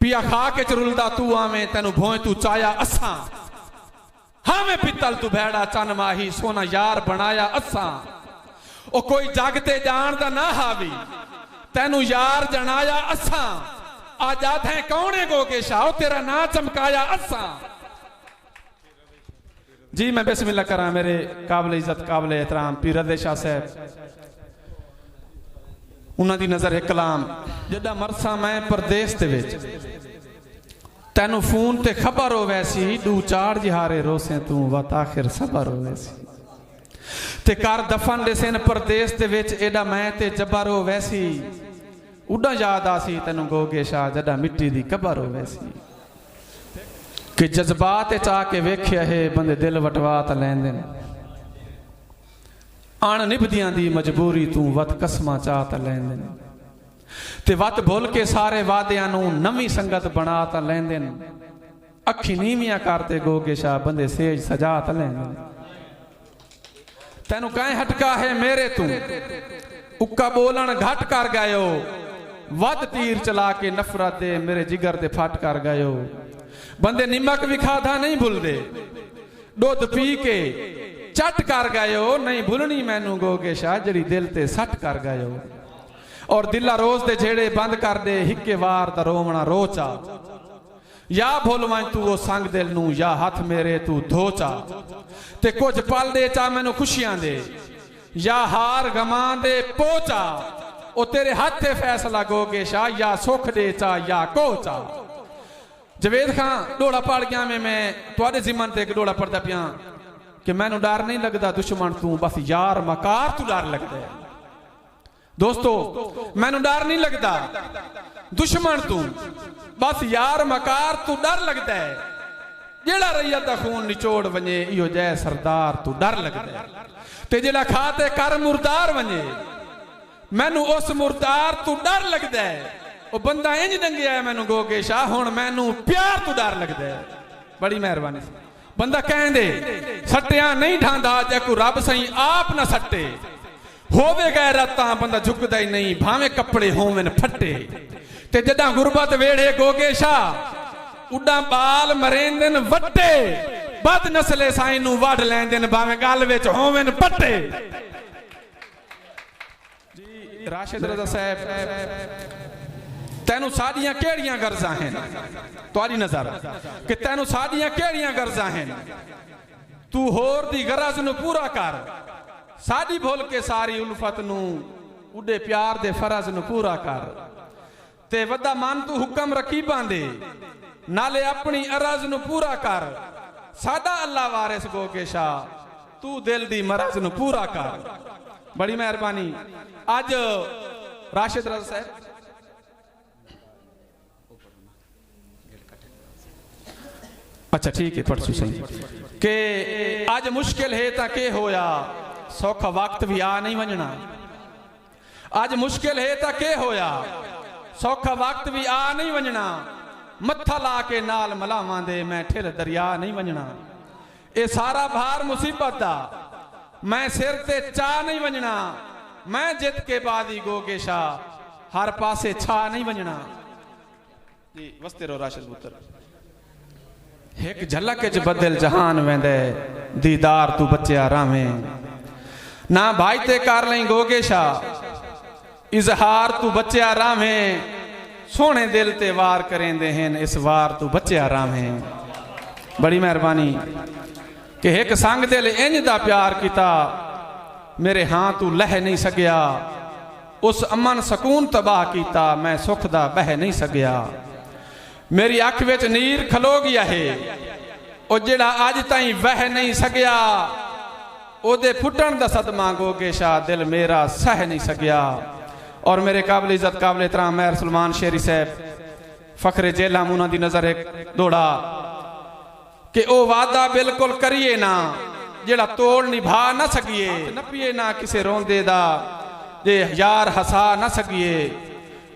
पिया खा के चरुलदा तू आवे तेनू भोए तू चाया असा हावे पित्तल तू भैड़ा चन माही सोना यार बनाया असा ओ कोई जागते जान दा ना हावी तेनू यार जनाया असा आजाद है कौने गोगे शाह तेरा ना चमकाया असा। जी मैं बिस्मिल्लाह करा मेरे काबिल इज्जत काबिल एहतराम पीर रज़े शाह साहब उन्हां दी नज़र एक कलाम जदा मरसा मैं परदेस दे विच तेनू फोन ते खबर होवे सी दू चार जिहारे रोसे तू वत आखिर सबर होवे सी ते कर दफन दे सेन परदेस दे विच एडा मैं ते जबर होवे सी उड़ा याद आसी तेनू गोगे शाह जदा मिट्टी दी कबर होवे सी कि जज्बात चा के वेख्या है बंदे दिल वटवा त लैंदे आण निभदियां दी मजबूरी तू वत कसमा चा त लैंदे ते वत भुल के सारे वादियां नू नवी संगत बना त लैंदे अखी नीवियां करते गोगे शाह बंदे सेज सजा त लैंदे तेनू कहीं हटका है मेरे तू उक्का बोलन घट कर गयो वद तीर चला के नफरत दे मेरे जिगर दे फट कर गयो बंदे निमक भी खाधा नहीं भूलते दुध पी के चट कर गयो नहीं भूलनी मैनू गोगे शाह जड़ी दिल ते सट कर गयो और दिला रोज दे झेड़े बंद कर दे हिक्के वार दा रोवना रोचा या भूलवां तू वो संग दिल नू या हथ मेरे तू धोचा ते कुछ पल दे चा मैनू खुशियां दे या हार गमा दे पोचा ओ तेरे हाथे फैसला गोगे शाह या सुख दे चा या कोचा। जवेद खान डोड़ा पड़ गया मैं तुहाडे जिम्मन ते एक डोड़ा पढ़दा पिया कि मैनू डर नहीं लगदा दुश्मन तू बस यार मकार तू डर लगदा है। दोस्तों मैनू डर नहीं लगदा दुश्मन तू बस यार मकार तू डर लगदा है जेड़ा रैयत दा खून निचोड़ वने इहो जै सरदार तू डर लगदा है ते जेड़ा खाते कर मुर्दार वने मैनू उस मुर्दार तू डर लगदा है ओ बंदा इंज डंगिया है मैनू गोगे शाह हुण मैनू प्यार तू डर लगदा है। बड़ी मेहरबानी बंदा कहंदे सट्टिया नहीं ढांदा जे को रब सही आप ना सट्टे होवे गैरत तां बंदा झुकदा ही नहीं भावे कपड़े होवन फट्टे ते जदा गुरबत वेड़े गोगे शाह उड़ा बाल मरेंदन वट्टे बद नस्ले साईं नू वड लैंदन भावे गल विच होवन पट्टे। जी राशिद रज़ा साहब तेनू साडियां केड़ियां गर्जां हैं तुहाडी नज़र कि तेनू साडियां केड़ियां गर्जां हैं तू होर दी गरज नू पूरा कर साडी भुल के सारी उल्फत नू उडे प्यार दे फरज नू पूरा कर ते वड्डा मन तू हुक्म रकीबां दे नाले अपनी अरज नू पूरा कर साडा अल्लाह वारिस गोगे शाह तू दिल दी मरज नू पूरा कर। बड़ी मेहरबानी अज राशिद रज़ा साहब अच्छा ठीक है पढ़सू सही के आज मुश्किल है ता के होया सौखा वक्त भी आ नहीं वंजना आज मुश्किल है ता के होया सौखा वक्त भी आ नहीं वंजना मत्था ला के नाल मलावां दे मैं ठिल दरिया नहीं वंजना ए सारा भार मुसीबत दा मैं सिर ते चा नहीं वंजना मैं जित के बादी गोगे शाह हर पासे छा नहीं वंजना। जी वस्ते रो राशिद पुत्र एक झलक च बदल जहान वेंदे दीदार तू बच्चा रावे ना भाई ते कर लई गोगे शाह इजहार तू बच्चा रावे सोने दिल ते वार करेंदे हैं इस वार तू बच्चा रावे। बड़ी मेहरबानी कि एक संग दिल इंज दा प्यार किता मेरे हां तू लह नहीं सकिया उस अमन सकून तबाह किता मैं सुख दा बह नहीं सकिया मेरी अख विच नीर खलो गया है ओ जेड़ा अज ताई वह नहीं सकिया ओदे फुटन दा सदमा गोगे शाह दिल मेरा सह नहीं सकिया। और मेरे काबिल इज्जत काबिल एहतराम मेहर सलमान शेरी साहब फखरे जेलम उन्हां दी नजर एक दौड़ा कि ओ वादा बिल्कुल करिए ना जेड़ा तोड़ निभा ना सकिए नपिए ना किसे रोंदे दा जे यार हसा ना सकिए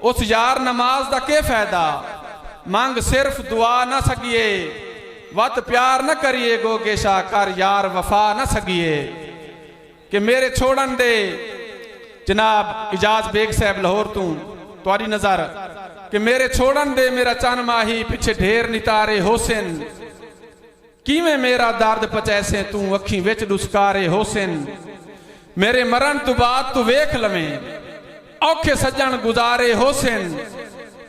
उस यार नमाज दा के फायदा मांग सिर्फ दुआ ना सकिए वत प्यार न करिए गोगे शाह कर यार वफा न सकिए कि मेरे छोड़न दे जनाब इजाज बेग साहब लाहौर तू तुहारी नज़र कि मेरे छोड़न दे मेरा चन माही पिछे ढेर नितारे होसन किवें मेरा दर्द पचैसे तू अखी विच दुस्कारे होसन मेरे मरण तो बाद तू वेख लवें औखे सज्जन गुजारे होसन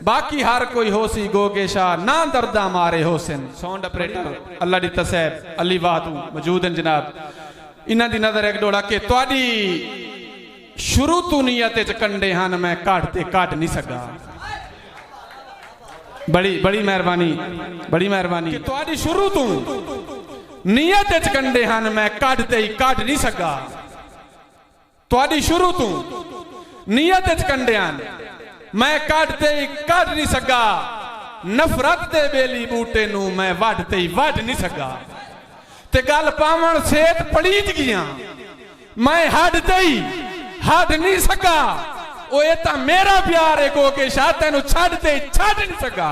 बाकी हर कोई होसी गोगे शाह ना दर्दा मारे होसन। साउंड ऑपरेटर अल्लाह दी तसैब अली वाहतू मौजूद हैं जनाब। इन्हां दी नजर एक डोड़ा के तुहाडी शुरू तो नीयत च कंडे हन मैं घट ते घट नहीं सका। बड़ी बड़ी मेहरबानी तुहाडी शुरू तो नीयत च कंडे हन मैं घट ते घट नहीं सका। तुहाडी शुरू तो नीयत च कंडे हन मैं घट ते घट नहीं सका। नफरत दे बेली बूटे नू मैं वड ते वड नहीं सका। ते गल पावण सेत पलीज गया मैं हड ते हट नहीं सका। ओ ये ता मेरा प्यार है गो के शाह तेनू छड़ ते छड़ नहीं सका।